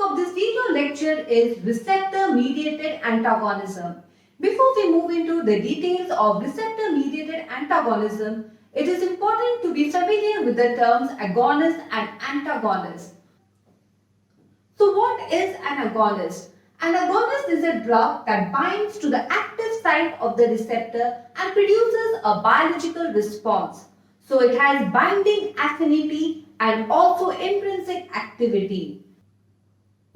of this video lecture is receptor mediated antagonism. Before we move into the details of receptor mediated antagonism, it is important to be familiar with the terms agonist and antagonist. So what is an agonist? An agonist is a drug that binds to the active site of the receptor and produces a biological response. So it has binding affinity and also intrinsic activity.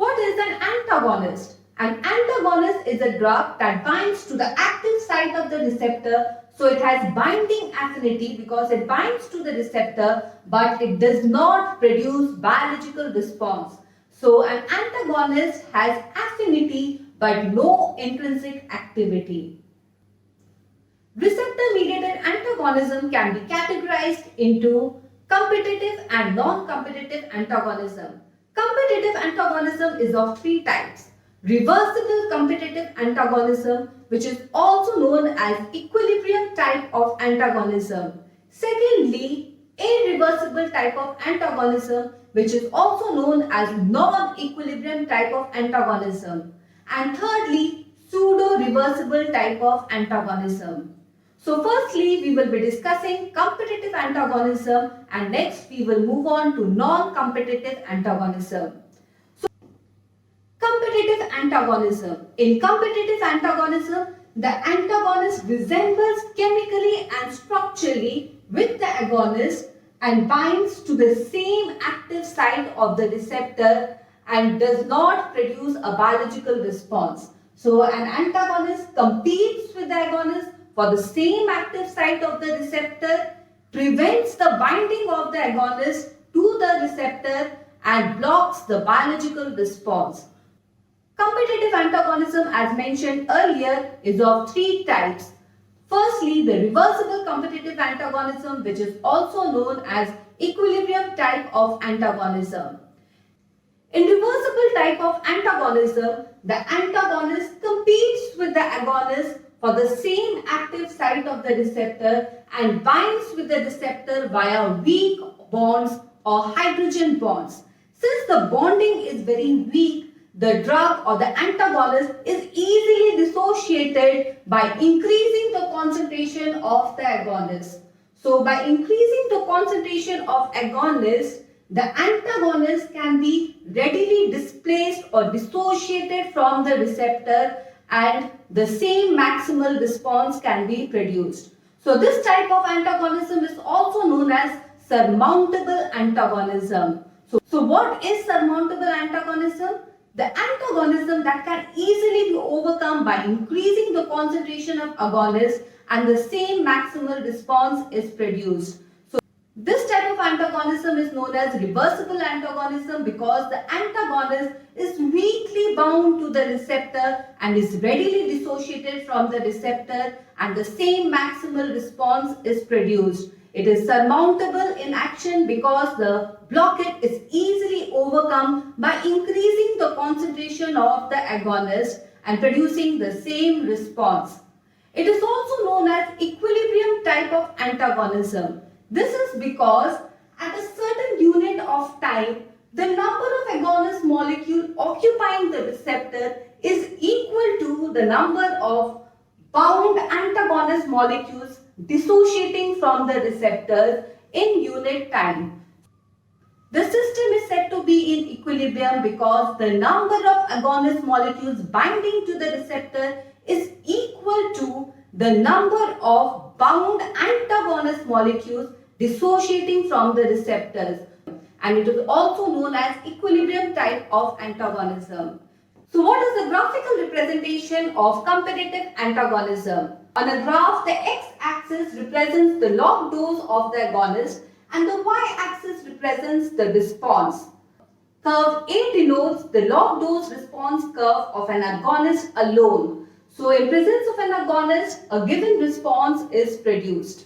What is an antagonist? An antagonist is a drug that binds to the active site of the receptor. So it has binding affinity because it binds to the receptor, but it does not produce biological response. So an antagonist has affinity but no intrinsic activity. Receptor-mediated antagonism can be categorized into competitive and non-competitive antagonism. Competitive antagonism is of three types. Reversible competitive antagonism, which is also known as equilibrium type of antagonism. Secondly, irreversible type of antagonism, which is also known as non-equilibrium type of antagonism. And thirdly, pseudo-reversible type of antagonism. So firstly, we will be discussing competitive antagonism and next we will move on to non-competitive antagonism. So, competitive antagonism. In competitive antagonism, the antagonist resembles chemically and structurally with the agonist and binds to the same active site of the receptor and does not produce a biological response. So an antagonist competes with the agonist for the same active site of the receptor, prevents the binding of the agonist to the receptor and blocks the biological response. Competitive antagonism, as mentioned earlier, is of three types. Firstly, the reversible competitive antagonism, which is also known as equilibrium type of antagonism. In reversible type of antagonism, the antagonist competes with the agonist for the same active site of the receptor and binds with the receptor via weak bonds or hydrogen bonds. Since the bonding is very weak, the drug or the antagonist is easily dissociated by increasing the concentration of the agonist. So by increasing the concentration of agonist, the antagonist can be readily displaced or dissociated from the receptor and the same maximal response can be produced. So this type of antagonism is also known as surmountable antagonism. So what is surmountable antagonism? The antagonism that can easily be overcome by increasing the concentration of agonist and the same maximal response is produced. So this type of antagonism is known as reversible antagonism because the antagonist is weakly bound to the receptor and is readily dissociated from the receptor and the same maximal response is produced. It is surmountable in action because the blockade is easily overcome by increasing the concentration of the agonist and producing the same response. It is also known as equilibrium type of antagonism. This is because at a certain unit of time, the number of agonist molecule occupying the receptor is equal to the number of bound antagonist molecules dissociating from the receptors in unit time. The system is said to be in equilibrium because the number of agonist molecules binding to the receptor is equal to the number of bound antagonist molecules dissociating from the receptors, and it is also known as equilibrium type of antagonism. So what is the graphical representation of competitive antagonism? On a graph, the x-axis represents the log dose of the agonist and the y-axis represents the response. Curve A denotes the log dose response curve of an agonist alone. So in presence of an agonist, a given response is produced.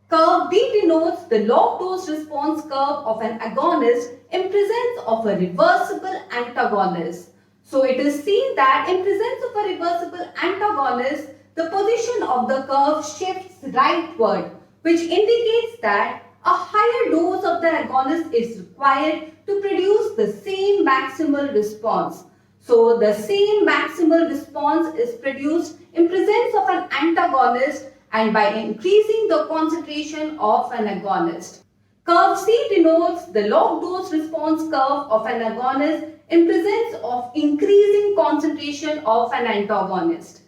Curve B denotes the log dose response curve of an agonist in presence of a reversible antagonist. So it is seen that in presence of a reversible antagonist, the position of the curve shifts rightward, which indicates that a higher dose of the agonist is required to produce the same maximal response. So the same maximal response is produced in presence of an antagonist and by increasing the concentration of an agonist. Curve C denotes the log dose response curve of an agonist in presence of increasing concentration of an antagonist.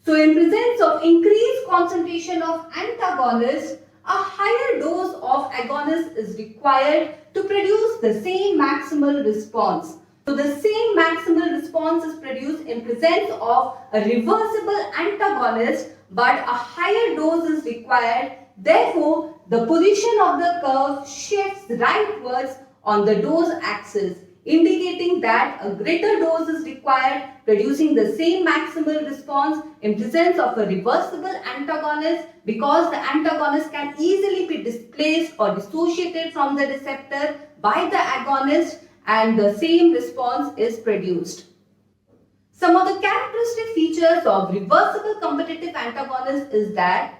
So in presence of increased concentration of antagonist, a higher dose of agonist is required to produce the same maximal response. So the same maximal response is produced in presence of a reversible antagonist, but a higher dose is required. Therefore, the position of the curve shifts rightwards on the dose axis, indicating that a greater dose is required, producing the same maximal response in presence of a reversible antagonist, because the antagonist can easily be displaced or dissociated from the receptor by the agonist, and the same response is produced. Some of the characteristic features of reversible competitive antagonist is that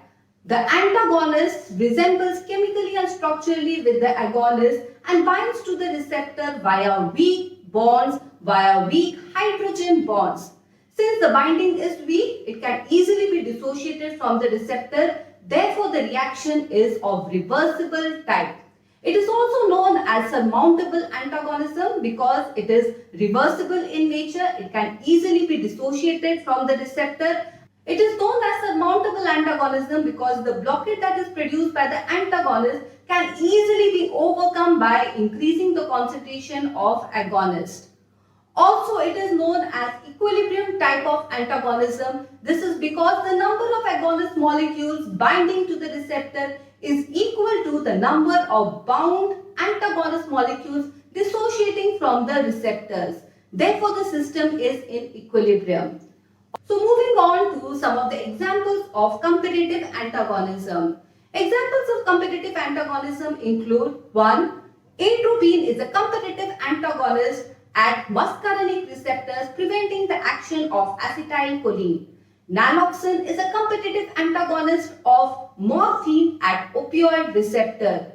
the antagonist resembles chemically and structurally with the agonist and binds to the receptor via weak bonds, via weak hydrogen bonds. Since the binding is weak, it can easily be dissociated from the receptor. Therefore, the reaction is of reversible type. It is also known as surmountable antagonism because it is reversible in nature. It can easily be dissociated from the receptor. It is known as surmountable antagonism because the blockade that is produced by the antagonist can easily be overcome by increasing the concentration of agonist. Also, it is known as equilibrium type of antagonism. This is because the number of agonist molecules binding to the receptor is equal to the number of bound antagonist molecules dissociating from the receptors. Therefore, the system is in equilibrium. So, moving on to some of the examples of competitive antagonism. Examples of competitive antagonism include 1. Atropine is a competitive antagonist at muscarinic receptors, preventing the action of acetylcholine. Naloxone is a competitive antagonist of morphine at opioid receptor.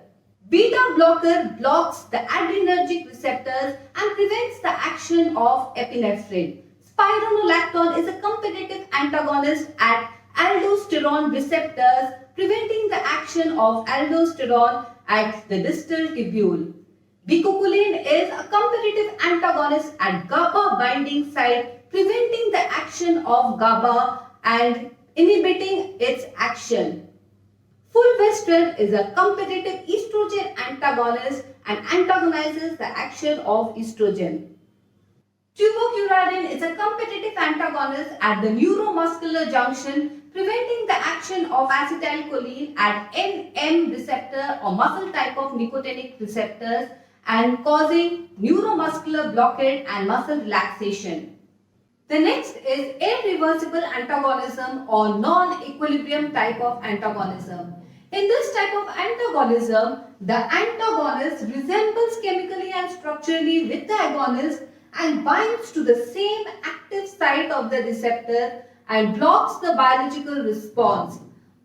Beta blocker blocks the adrenergic receptors and prevents the action of epinephrine. Spironolactone is a competitive antagonist at aldosterone receptors, preventing the action of aldosterone at the distal tubule. Bicoculin is a competitive antagonist at GABA binding site, preventing the action of GABA and inhibiting its action. Fulvestrant is a competitive estrogen antagonist and antagonizes the action of estrogen. Tubocurarine is a competitive antagonist at the neuromuscular junction, preventing the action of acetylcholine at NM receptor or muscle type of nicotinic receptors and causing neuromuscular blockade and muscle relaxation. The next is irreversible antagonism or non-equilibrium type of antagonism. In this type of antagonism, the antagonist resembles chemically and structurally with the agonist and binds to the same active site of the receptor and blocks the biological response.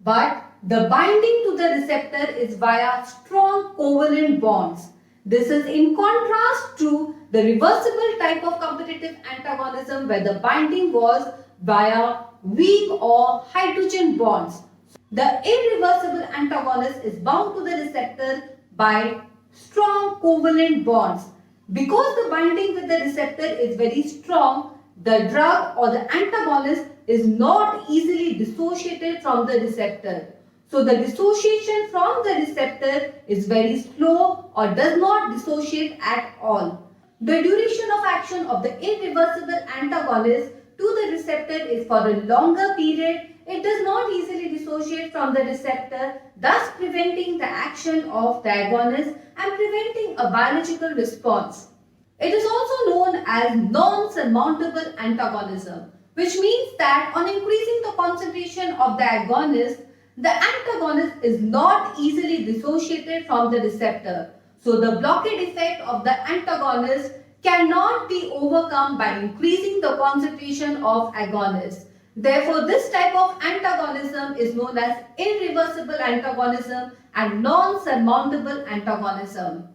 But the binding to the receptor is via strong covalent bonds. This is in contrast to the reversible type of competitive antagonism where the binding was via weak or hydrogen bonds. The irreversible antagonist is bound to the receptor by strong covalent bonds. Because the binding with the receptor is very strong, the drug or the antagonist is not easily dissociated from the receptor. So the dissociation from the receptor is very slow or does not dissociate at all. The duration of action of the irreversible antagonist to the receptor is for a longer period. It does not easily dissociate from the receptor, thus preventing the action of the agonist and preventing a biological response. It is also known as non-surmountable antagonism, which means that on increasing the concentration of the agonist, the antagonist is not easily dissociated from the receptor. So the blockade effect of the antagonist cannot be overcome by increasing the concentration of agonist. Therefore, this type of antagonism is known as irreversible antagonism and non-surmountable antagonism.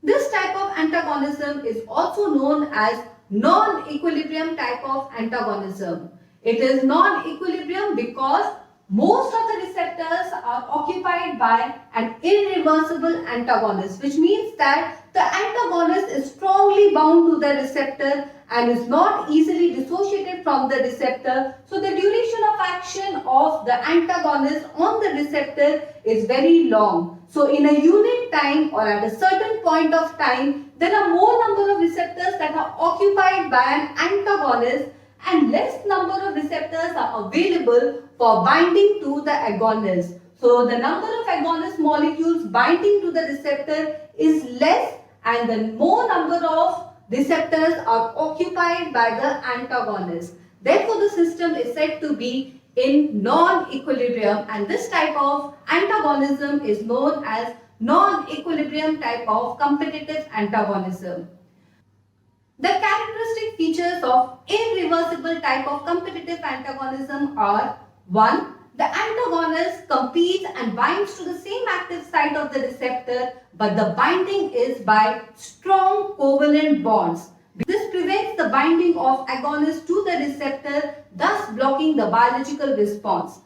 This type of antagonism is also known as non-equilibrium type of antagonism. It is non-equilibrium because most of the receptors are occupied by an irreversible antagonist, which means that the antagonist is strongly bound to the receptor and is not easily dissociated from the receptor. So the duration of action of the antagonist on the receptor is very long. So in a unit time or at a certain point of time, there are more number of receptors that are occupied by an antagonist and less number of receptors are available for binding to the agonist. So the number of agonist molecules binding to the receptor is less and the more number of receptors are occupied by the antagonist. Therefore, the system is said to be in non-equilibrium, and this type of antagonism is known as non-equilibrium type of competitive antagonism. The characteristic features of irreversible type of competitive antagonism are: 1. The antagonist competes and binds to the same active site of the receptor, but the binding is by strong covalent bonds. This prevents the binding of agonist to the receptor, thus blocking the biological response.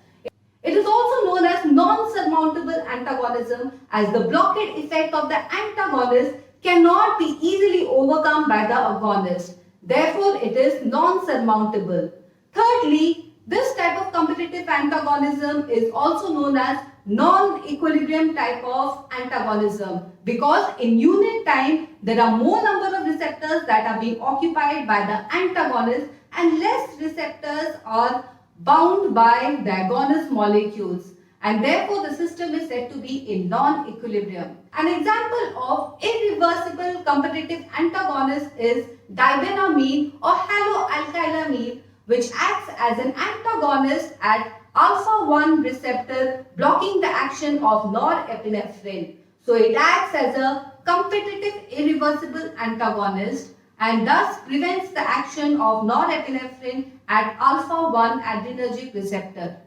It is also known as non-surmountable antagonism, as the blockade effect of the antagonist cannot be easily overcome by the agonist. Therefore, it is non-surmountable. Thirdly, this type of competitive antagonism is also known as non-equilibrium type of antagonism, because in unit time there are more number of receptors that are being occupied by the antagonist and less receptors are bound by the agonist molecules, and therefore the system is said to be in non-equilibrium. An example of irreversible competitive antagonist is dibenamine or haloalkylamine, which acts as an antagonist at alpha-1 receptor, blocking the action of norepinephrine. So it acts as a competitive irreversible antagonist and thus prevents the action of norepinephrine at alpha-1 adrenergic receptor.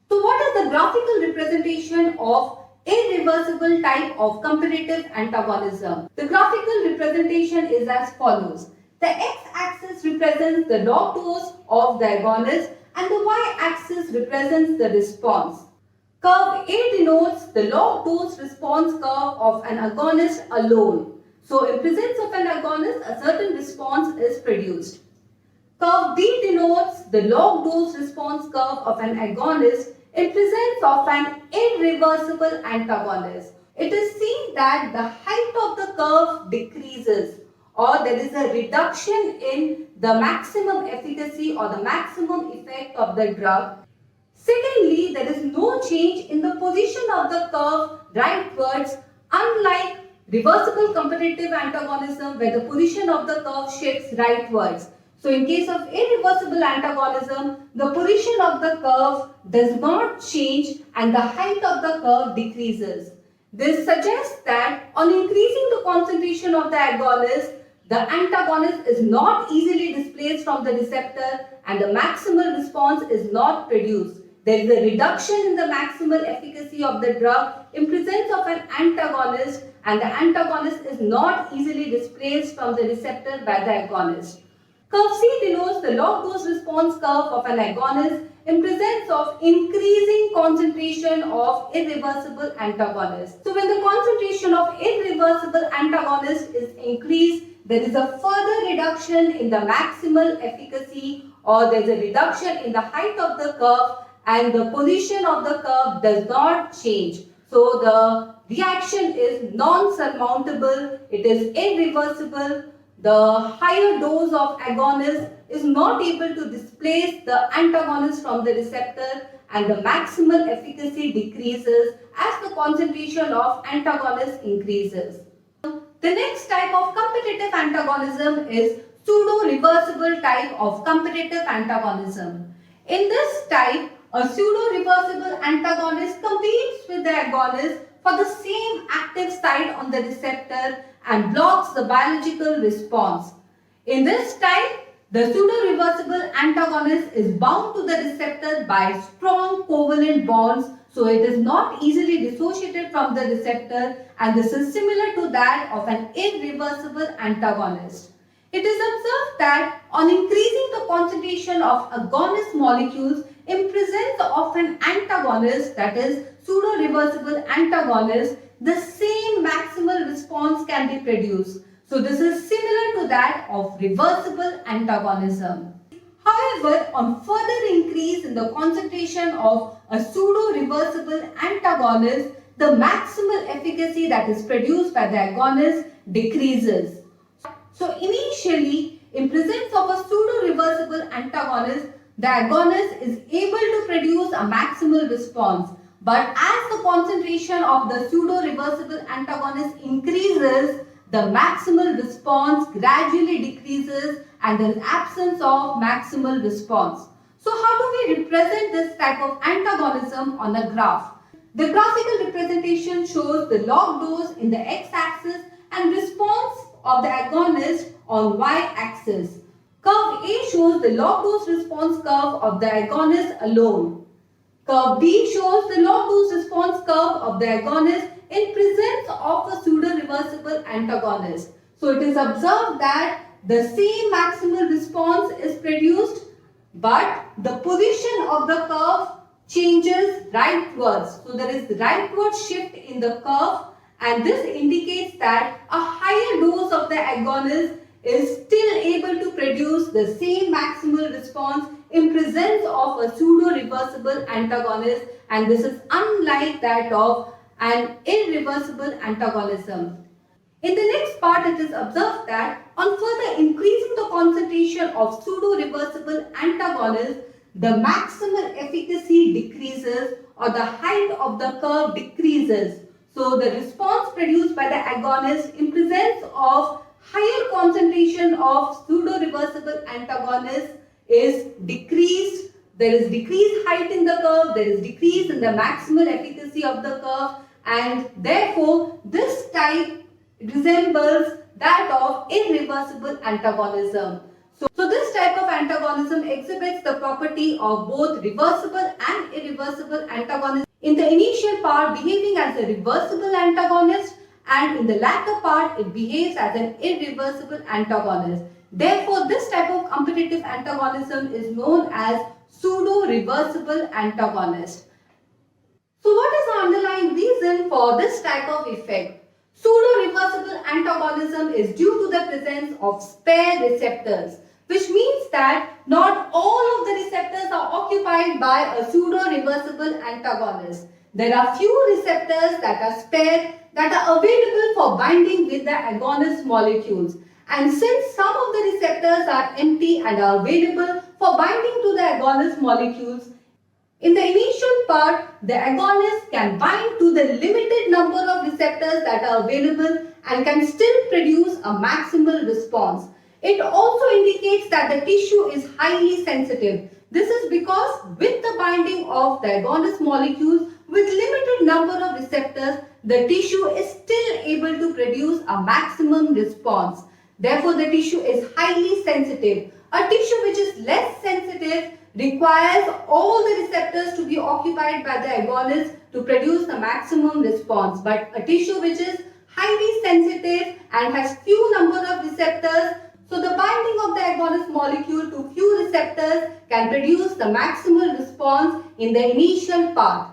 So what is the graphical representation of irreversible type of competitive antagonism? The graphical representation is as follows. The x-axis represents the log dose of the agonist and the y-axis represents the response. Curve A denotes the log dose response curve of an agonist alone. So in presence of an agonist, a certain response is produced. Curve B denotes the log dose response curve of an agonist in presence of an irreversible antagonist. It is seen that the height of the curve decreases, or there is a reduction in the maximum efficacy or the maximum effect of the drug. Secondly, there is no change in the position of the curve rightwards, unlike reversible competitive antagonism where the position of the curve shifts rightwards. So in case of irreversible antagonism, the position of the curve does not change and the height of the curve decreases. This suggests that on increasing the concentration of the agonist, the antagonist is not easily displaced from the receptor and the maximal response is not produced. There is a reduction in the maximal efficacy of the drug in presence of an antagonist and the antagonist is not easily displaced from the receptor by the agonist. Curve C denotes the log dose response curve of an agonist in presence of increasing concentration of irreversible antagonist. So when the concentration of irreversible antagonist is increased, there is a further reduction in the maximal efficacy, or there is a reduction in the height of the curve and the position of the curve does not change. So the reaction is non-surmountable, it is irreversible. The higher dose of agonist is not able to displace the antagonist from the receptor and the maximal efficacy decreases as the concentration of antagonist increases. The next type of competitive antagonism is pseudo-reversible type of competitive antagonism. In this type, a pseudo-reversible antagonist competes with the agonist for the same active site on the receptor and blocks the biological response. In this type, The pseudo-reversible antagonist is bound to the receptor by strong covalent bonds, so it is not easily dissociated from the receptor, and this is similar to that of an irreversible antagonist. It is observed that on increasing the concentration of agonist molecules in presence of an antagonist, that is pseudo-reversible antagonist, the same maximal response can be produced. So this is similar to that of reversible antagonism. However, on further increase in the concentration of a pseudo-reversible antagonist, the maximal efficacy that is produced by the agonist decreases. So initially, in presence of a pseudo-reversible antagonist, the agonist is able to produce a maximal response. But as the concentration of the pseudo-reversible antagonist increases, the maximal response gradually decreases and there is absence of maximal response. So how do we represent this type of antagonism on a graph? The graphical representation shows the log dose in the x-axis and response of the agonist on y-axis. Curve A shows the log dose response curve of the agonist alone. Curve B shows the log dose response curve of the agonist in presence of a pseudo-reversible antagonist. So it is observed that the same maximal response is produced, but the position of the curve changes rightwards. So there is the rightward shift in the curve, and this indicates that a higher dose of the agonist is still able to produce the same maximal response in presence of a pseudo-reversible antagonist, and this is unlike that of an irreversible antagonism. In the next part, it is observed that on further increasing the concentration of pseudo-reversible antagonist, the maximal efficacy decreases or the height of the curve decreases. So the response produced by the agonist in presence of higher concentration of pseudo-reversible antagonist is decreased. There is decreased height in the curve, there is decrease in the maximal efficacy of the curve, and therefore this type resembles that of irreversible antagonism. So this type of antagonism exhibits the property of both reversible and irreversible antagonism. In the initial part, behaving as a reversible antagonist, and in the latter part, it behaves as an irreversible antagonist. Therefore, this type of competitive antagonism is known as pseudo-reversible antagonist. So what is the underlying reason for this type of effect? Pseudo-reversible antagonism is due to the presence of spare receptors, which means that not all of the receptors are occupied by a pseudo-reversible antagonist. There are few receptors that are spare that are available for binding with the agonist molecules. And since some of the receptors are empty and are available for binding to the agonist molecules, in the initial part, the agonist can bind to the limited number of receptors that are available and can still produce a maximal response. It also indicates that the tissue is highly sensitive. This is because with the binding of the agonist molecules with limited number of receptors, the tissue is still able to produce a maximum response. Therefore, the tissue is highly sensitive. A tissue which is less sensitive requires all the receptors to be occupied by the agonist to produce the maximum response. But a tissue which is highly sensitive and has few number of receptors, so the binding of the agonist molecule to few receptors can produce the maximal response in the initial part.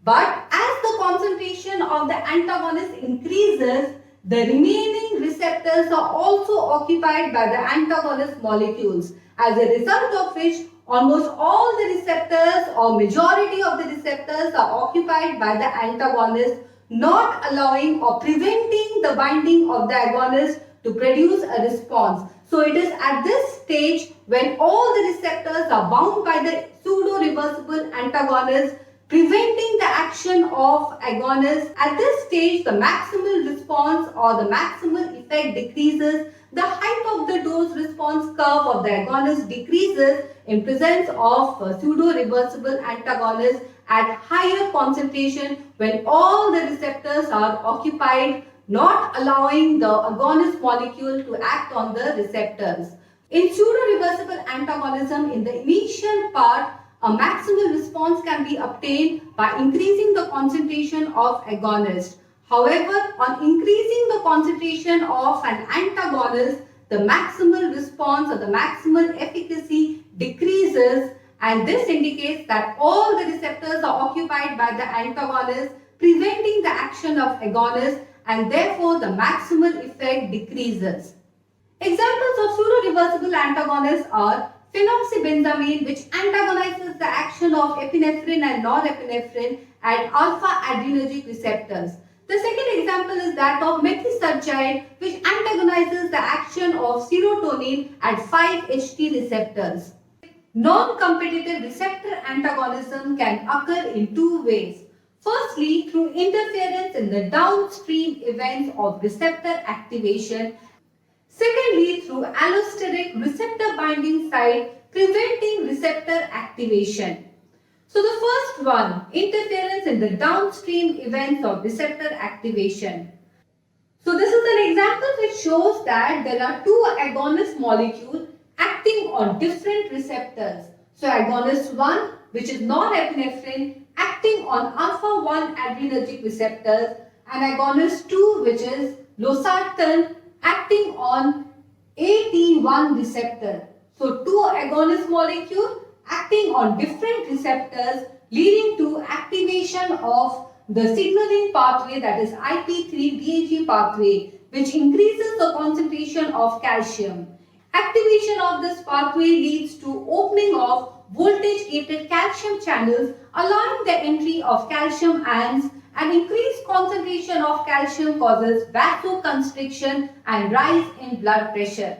But as the concentration of the antagonist increases, the remaining receptors are also occupied by the antagonist molecules, as a result of which almost all the receptors or majority of the receptors are occupied by the antagonist, not allowing or preventing the binding of the agonist to produce a response. So it is at this stage when all the receptors are bound by the pseudo-reversible antagonist, preventing the action of agonist. At this stage, the maximal response or the maximal effect decreases. The height of the dose response curve of the agonist decreases in presence of pseudo-reversible antagonist at higher concentration when all the receptors are occupied, not allowing the agonist molecule to act on the receptors. In pseudo-reversible antagonism, in the initial part, a maximal response can be obtained by increasing the concentration of agonist. However, on increasing the concentration of an antagonist, the maximal response or the maximal efficacy decreases, and this indicates that all the receptors are occupied by the antagonist, preventing the action of agonist, and therefore the maximal effect decreases. Examples of pseudo-reversible antagonists are phenoxybenzamine, which antagonizes the action of epinephrine and norepinephrine at alpha-adrenergic receptors. The second example is that of methotrexate, which antagonizes the action of serotonin at 5-HT receptors. Non-competitive receptor antagonism can occur in two ways. Firstly, through interference in the downstream events of receptor activation. Secondly, through allosteric receptor binding site preventing receptor activation. So the first one, interference in the downstream events of receptor activation. So this is an example which shows that there are two agonist molecules acting on different receptors. So agonist 1, which is norepinephrine, acting on alpha-1 adrenergic receptors, and agonist 2, which is losartan, acting on AT1 receptor. So two agonist molecules acting on different receptors, leading to activation of the signaling pathway, that is IP3-DAG pathway, which increases the concentration of calcium. Activation of this pathway leads to opening of voltage-gated calcium channels, allowing the entry of calcium ions, and increased concentration of calcium causes vasoconstriction and rise in blood pressure.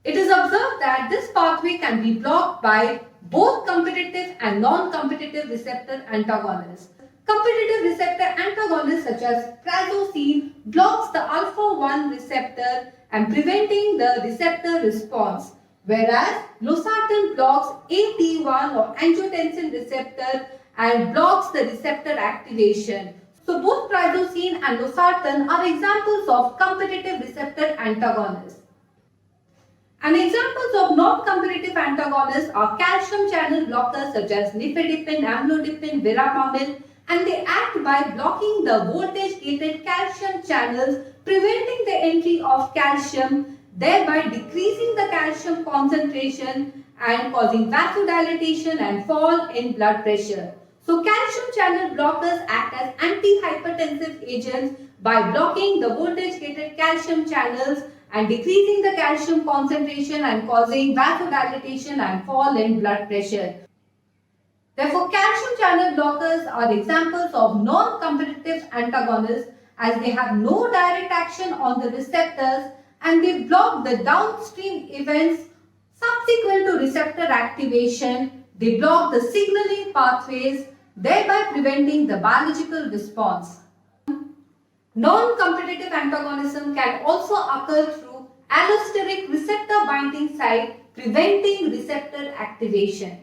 It is observed that this pathway can be blocked by both competitive and non-competitive receptor antagonists. Competitive receptor antagonists such as prazosin blocks the alpha-1 receptor and preventing the receptor response, whereas losartan blocks AT1 or angiotensin receptor and blocks the receptor activation. So both prazosin and losartan are examples of competitive receptor antagonists. And examples of non-competitive antagonists are calcium channel blockers such as nifedipine, amlodipine, verapamil, and they act by blocking the voltage-gated calcium channels, preventing the entry of calcium, thereby decreasing the calcium concentration and causing vasodilatation and fall in blood pressure. So calcium channel blockers act as antihypertensive agents by blocking the voltage-gated calcium channels and decreasing the calcium concentration and causing vasodilatation and fall in blood pressure. Therefore, calcium channel blockers are examples of non-competitive antagonists as they have no direct action on the receptors and they block the downstream events subsequent to receptor activation. They block the signaling pathways, thereby preventing the biological response. Non-competitive antagonism can also occur through allosteric receptor binding site preventing receptor activation.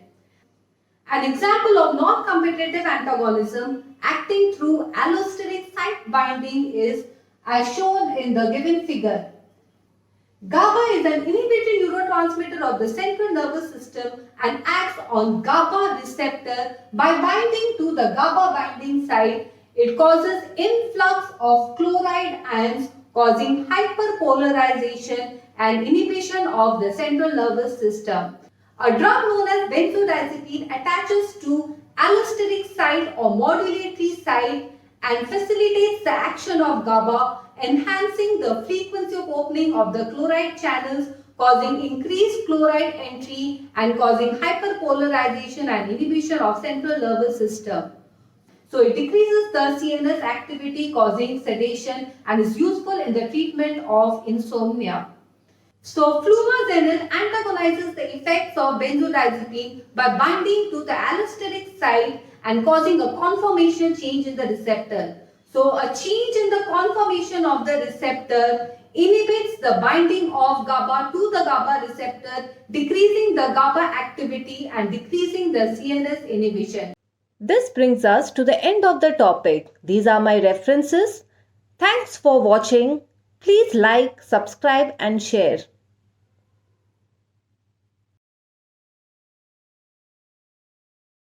An example of non-competitive antagonism acting through allosteric site binding is as shown in the given figure. GABA is an inhibitory neurotransmitter of the central nervous system and acts on GABA receptor by binding to the GABA binding site. It causes influx of chloride ions causing hyperpolarization and inhibition of the central nervous system. A drug known as benzodiazepine attaches to allosteric site or modulatory site and facilitates the action of GABA, enhancing the frequency of opening of the chloride channels, causing increased chloride entry and causing hyperpolarization and inhibition of central nervous system. So it decreases the CNS activity causing sedation and is useful in the treatment of insomnia. So flumazenil antagonizes the effects of benzodiazepine by binding to the allosteric site and causing a conformation change in the receptor. So a change in the conformation of the receptor inhibits the binding of GABA to the GABA receptor, decreasing the GABA activity and decreasing the CNS inhibition. This brings us to the end of the topic. These are my references. Thanks for watching. Please like, subscribe and share.